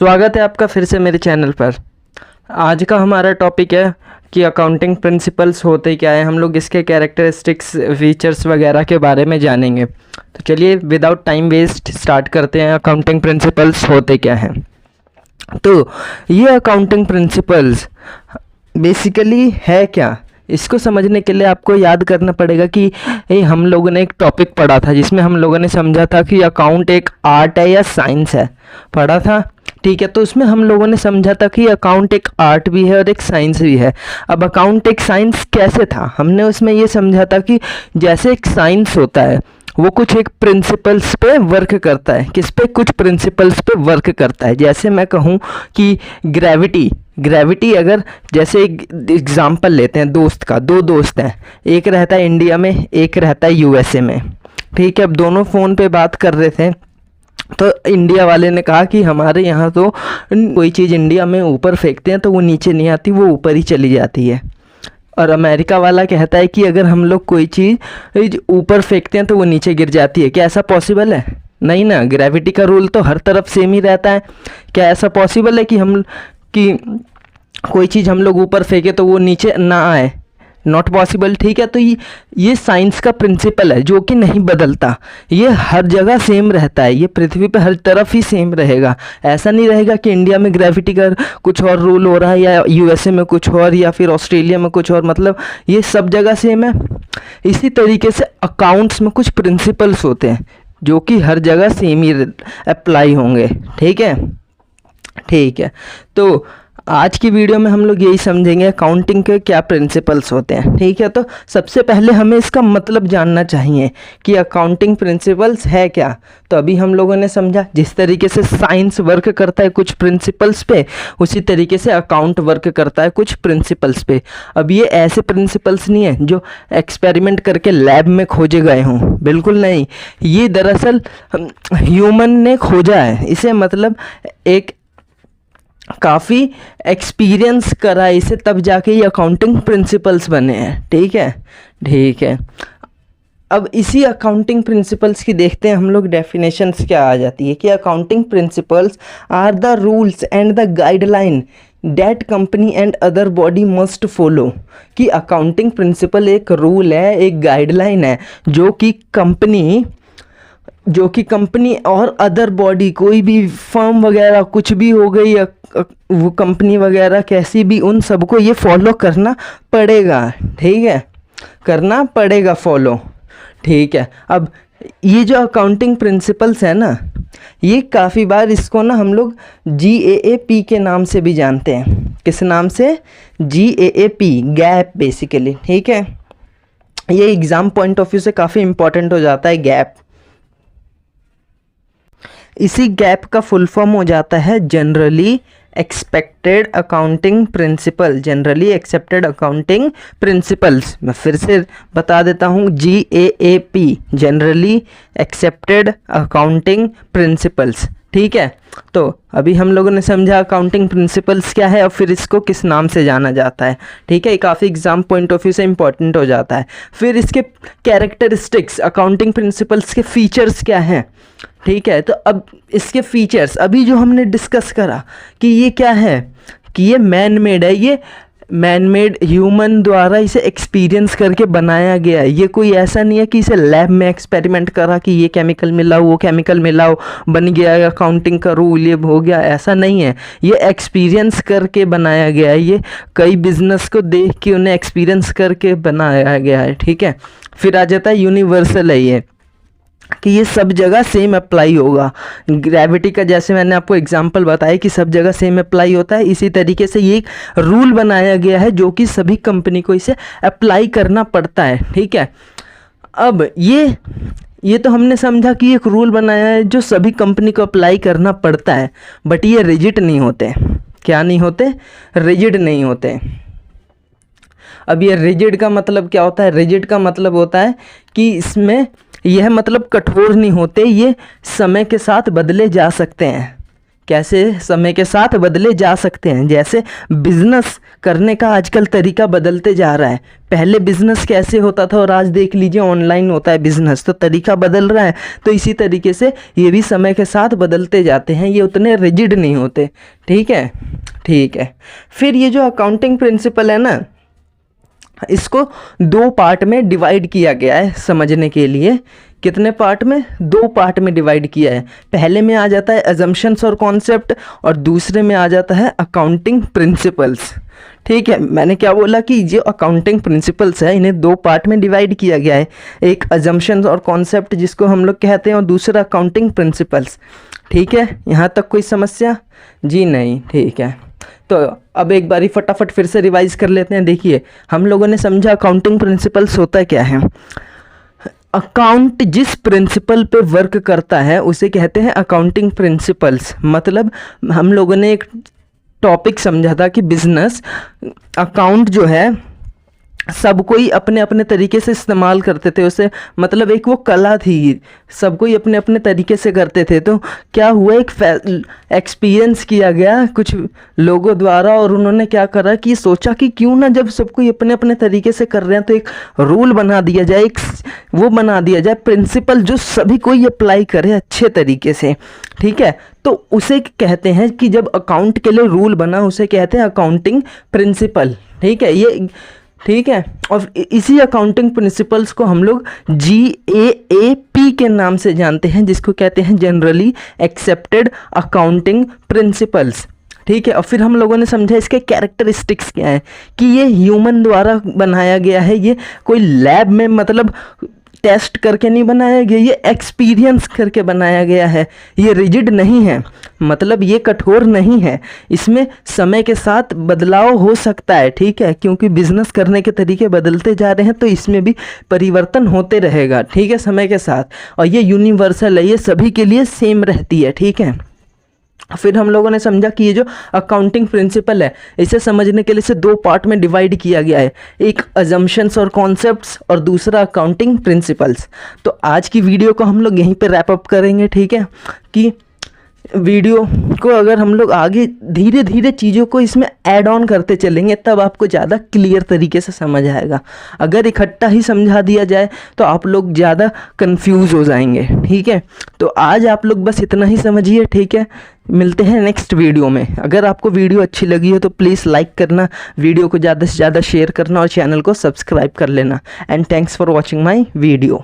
स्वागत है आपका फिर से मेरे चैनल पर। आज का हमारा टॉपिक है कि अकाउंटिंग प्रिंसिपल्स होते क्या है। हम लोग इसके कैरेक्टरिस्टिक्स, फीचर्स वगैरह के बारे में जानेंगे। तो चलिए विदाउट टाइम वेस्ट स्टार्ट करते हैं। अकाउंटिंग प्रिंसिपल्स होते क्या हैं। तो ये अकाउंटिंग प्रिंसिपल्स बेसिकली है क्या, इसको समझने के लिए आपको याद करना पड़ेगा कि हम लोगों ने एक टॉपिक पढ़ा था जिसमें हम लोगों ने समझा था कि अकाउंट एक आर्ट है या साइंस है, पढ़ा था। ठीक है, तो उसमें हम लोगों ने समझा था कि अकाउंट एक आर्ट भी है और एक साइंस भी है। अब अकाउंट एक साइंस कैसे था, हमने उसमें ये समझा था कि जैसे एक साइंस होता है वो कुछ एक प्रिंसिपल्स पे वर्क करता है। किस पे? कुछ प्रिंसिपल्स पे वर्क करता है। जैसे मैं कहूँ कि ग्रेविटी अगर, जैसे एग्जांपल लेते हैं दोस्त का, दो दोस्त हैं, एक रहता है इंडिया में, एक रहता है यूएसए में। ठीक है, अब दोनों फ़ोन पे बात कर रहे थे तो इंडिया वाले ने कहा कि हमारे यहाँ तो कोई चीज़ इंडिया में ऊपर फेंकते हैं तो वो नीचे नहीं आती, वो ऊपर ही चली जाती है। और अमेरिका वाला कहता है कि अगर हम लोग कोई चीज़ ऊपर फेंकते हैं तो वो नीचे गिर जाती है। क्या ऐसा पॉसिबल है? नहीं ना, ग्रेविटी का रूल तो हर तरफ सेम ही रहता है। क्या ऐसा पॉसिबल है कि कोई चीज़ हम लोग ऊपर फेंके तो वो नीचे ना आए? Not possible. ठीक है, तो ये साइंस का प्रिंसिपल है जो कि नहीं बदलता। ये हर जगह सेम रहता है, ये पृथ्वी पे हर तरफ ही सेम रहेगा। ऐसा नहीं रहेगा कि इंडिया में ग्रेविटी का कुछ और रूल हो रहा है या यूएसए में कुछ और या फिर ऑस्ट्रेलिया में कुछ और, मतलब ये सब जगह सेम है। इसी तरीके से अकाउंट्स में कुछ प्रिंसिपल्स होते हैं जो कि हर जगह सेम ही अप्लाई होंगे। ठीक है, ठीक है। तो आज की वीडियो में हम लोग यही समझेंगे अकाउंटिंग के क्या प्रिंसिपल्स होते हैं। ठीक है, तो सबसे पहले हमें इसका मतलब जानना चाहिए कि अकाउंटिंग प्रिंसिपल्स है क्या। तो अभी हम लोगों ने समझा जिस तरीके से साइंस वर्क करता है कुछ प्रिंसिपल्स पे, उसी तरीके से अकाउंट वर्क करता है कुछ प्रिंसिपल्स पे। अब ये ऐसे प्रिंसिपल्स नहीं है जो एक्सपेरिमेंट करके लैब में खोजे गए हों, बिल्कुल नहीं। ये दरअसल ह्यूमन ने खोजा है इसे, मतलब एक काफ़ी एक्सपीरियंस करा इसे, तब जाके ये अकाउंटिंग प्रिंसिपल्स बने हैं। ठीक है, ठीक है। अब इसी अकाउंटिंग प्रिंसिपल्स की देखते हैं हम लोग डेफिनेशंस क्या आ जाती है कि accounting principles are the rules and the guideline that company and other body must follow. कि अकाउंटिंग प्रिंसिपल एक रूल है, एक गाइडलाइन है जो कि कंपनी और अदर बॉडी, कोई भी फर्म वगैरह कुछ भी हो गई या वो कंपनी वगैरह कैसी भी, उन सबको ये फॉलो करना पड़ेगा। ठीक है, करना पड़ेगा फॉलो। ठीक है, अब ये जो अकाउंटिंग प्रिंसिपल्स है ना, ये काफ़ी बार इसको ना हम लोग GAAP के नाम से भी जानते हैं। किस नाम से? GAAP, gap basically. ठीक है, ये एग्ज़ाम पॉइंट ऑफ व्यू से काफ़ी इंपॉर्टेंट हो जाता है गैप। इसी गैप का फुल फॉर्म हो जाता है generally expected accounting principle. Generally accepted accounting principles, मैं फिर से बता देता हूँ, GAAP, generally accepted accounting principles. ठीक है, तो अभी हम लोगों ने समझा अकाउंटिंग प्रिंसिपल्स क्या है और फिर इसको किस नाम से जाना जाता है। ठीक है, ये काफ़ी एग्जाम पॉइंट ऑफ व्यू से इंपॉर्टेंट हो जाता है। फिर इसके कैरेक्टरिस्टिक्स, अकाउंटिंग प्रिंसिपल्स के फीचर्स क्या हैं। ठीक है, तो अब इसके फीचर्स अभी जो हमने डिस्कस करा कि ये क्या है, कि ये मैन मेड है, ये मैन मेड ह्यूमन द्वारा इसे एक्सपीरियंस करके बनाया गया है। ये कोई ऐसा नहीं है कि इसे लैब में एक्सपेरिमेंट करा कि ये केमिकल मिलाओ वो केमिकल मिलाओ बन गया अकाउंटिंग का रूल, ये हो गया, ऐसा नहीं है। ये एक्सपीरियंस करके बनाया गया है, ये कई बिजनेस को देख के उन्हें एक्सपीरियंस करके बनाया गया है। ठीक है, फिर आ जाता है यूनिवर्सल है ये, कि ये सब जगह सेम अप्लाई होगा। ग्रेविटी का जैसे मैंने आपको एग्जांपल बताया कि सब जगह सेम अप्लाई होता है, इसी तरीके से ये एक रूल बनाया गया है जो कि सभी कंपनी को इसे अप्लाई करना पड़ता है। ठीक है, अब ये तो हमने समझा कि एक रूल बनाया है जो सभी कंपनी को अप्लाई करना पड़ता है, बट ये रिजिड नहीं होते। क्या नहीं होते? रिजिड नहीं होते। अब ये रिजिड का मतलब क्या होता है? रिजिड का मतलब होता है कि इसमें यह मतलब कठोर नहीं होते, ये समय के साथ बदले जा सकते हैं। कैसे समय के साथ बदले जा सकते हैं। जैसे बिजनेस करने का आजकल तरीका बदलते जा रहा है। पहले बिजनेस कैसे होता था और आज देख लीजिए ऑनलाइन होता है बिजनेस, तो तरीका बदल रहा है। तो इसी तरीके से ये भी समय के साथ बदलते जाते हैं, ये उतने रिजिड नहीं होते। ठीक है, ठीक है। फिर ये जो अकाउंटिंग प्रिंसिपल है ना, इसको 2 पार्ट में डिवाइड किया गया है समझने के लिए। कितने पार्ट में? 2 पार्ट में डिवाइड किया है। पहले में आ जाता है अजम्पशंस और कॉन्सेप्ट, और दूसरे में आ जाता है अकाउंटिंग प्रिंसिपल्स। ठीक है, मैंने क्या बोला कि जो अकाउंटिंग प्रिंसिपल्स है इन्हें 2 पार्ट में डिवाइड किया गया है। एक अजम्पशंस और कॉन्सेप्ट जिसको हम लोग कहते हैं, और दूसरा अकाउंटिंग प्रिंसिपल्स। ठीक है, यहाँ तक कोई समस्या? जी नहीं, ठीक है। तो अब एक बारी फटाफट फिर से रिवाइज कर लेते हैं। देखिए, हम लोगों ने समझा अकाउंटिंग प्रिंसिपल्स होता क्या है। अकाउंट जिस प्रिंसिपल पे वर्क करता है उसे कहते हैं अकाउंटिंग प्रिंसिपल्स। मतलब हम लोगों ने एक टॉपिक समझा था कि बिजनेस अकाउंट जो है सब कोई अपने अपने तरीके से इस्तेमाल करते थे उसे, मतलब एक वो कला थी, सब कोई अपने अपने तरीके से करते थे। तो क्या हुआ, एक एक्सपीरियंस किया गया कुछ लोगों द्वारा, और उन्होंने क्या करा कि सोचा कि क्यों ना जब सब कोई अपने अपने तरीके से कर रहे हैं तो एक रूल बना दिया जाए, एक वो बना दिया जाए प्रिंसिपल जो सभी कोई अप्लाई करे अच्छे तरीके से। ठीक है, तो उसे कहते हैं कि जब अकाउंट के लिए रूल बना उसे कहते हैं अकाउंटिंग प्रिंसिपल। ठीक है, ये ठीक है। और इसी अकाउंटिंग प्रिंसिपल्स को हम लोग GAAP के नाम से जानते हैं, जिसको कहते हैं जनरली एक्सेप्टेड अकाउंटिंग प्रिंसिपल्स। ठीक है, और फिर हम लोगों ने समझा इसके कैरेक्टरिस्टिक्स क्या है, कि ये ह्यूमन द्वारा बनाया गया है, ये कोई लैब में मतलब टेस्ट करके नहीं बनाया गया, ये एक्सपीरियंस करके बनाया गया है। ये रिजिड नहीं है, मतलब ये कठोर नहीं है, इसमें समय के साथ बदलाव हो सकता है। ठीक है, क्योंकि बिजनेस करने के तरीके बदलते जा रहे हैं तो इसमें भी परिवर्तन होते रहेगा। ठीक है, समय के साथ, और ये यूनिवर्सल है, ये सभी के लिए सेम रहती है। ठीक है, फिर हम लोगों ने समझा कि ये जो अकाउंटिंग प्रिंसिपल है इसे समझने के लिए इसे 2 पार्ट में डिवाइड किया गया है, एक अजम्पशंस और कॉन्सेप्ट्स और दूसरा अकाउंटिंग प्रिंसिपल्स। तो आज की वीडियो को हम लोग यहीं पे रैप अप करेंगे। ठीक है, कि वीडियो को अगर हम लोग आगे धीरे धीरे चीज़ों को इसमें ऐड ऑन करते चलेंगे तब आपको ज़्यादा क्लियर तरीके से समझ आएगा। अगर इकट्ठा ही समझा दिया जाए तो आप लोग ज़्यादा कंफ्यूज हो जाएंगे। ठीक है, तो आज आप लोग बस इतना ही समझिए। ठीक है, मिलते हैं नेक्स्ट वीडियो में। अगर आपको वीडियो अच्छी लगी हो तो प्लीज़ लाइक करना, वीडियो को ज़्यादा से ज़्यादा शेयर करना और चैनल को सब्सक्राइब कर लेना। And thanks for watching my video.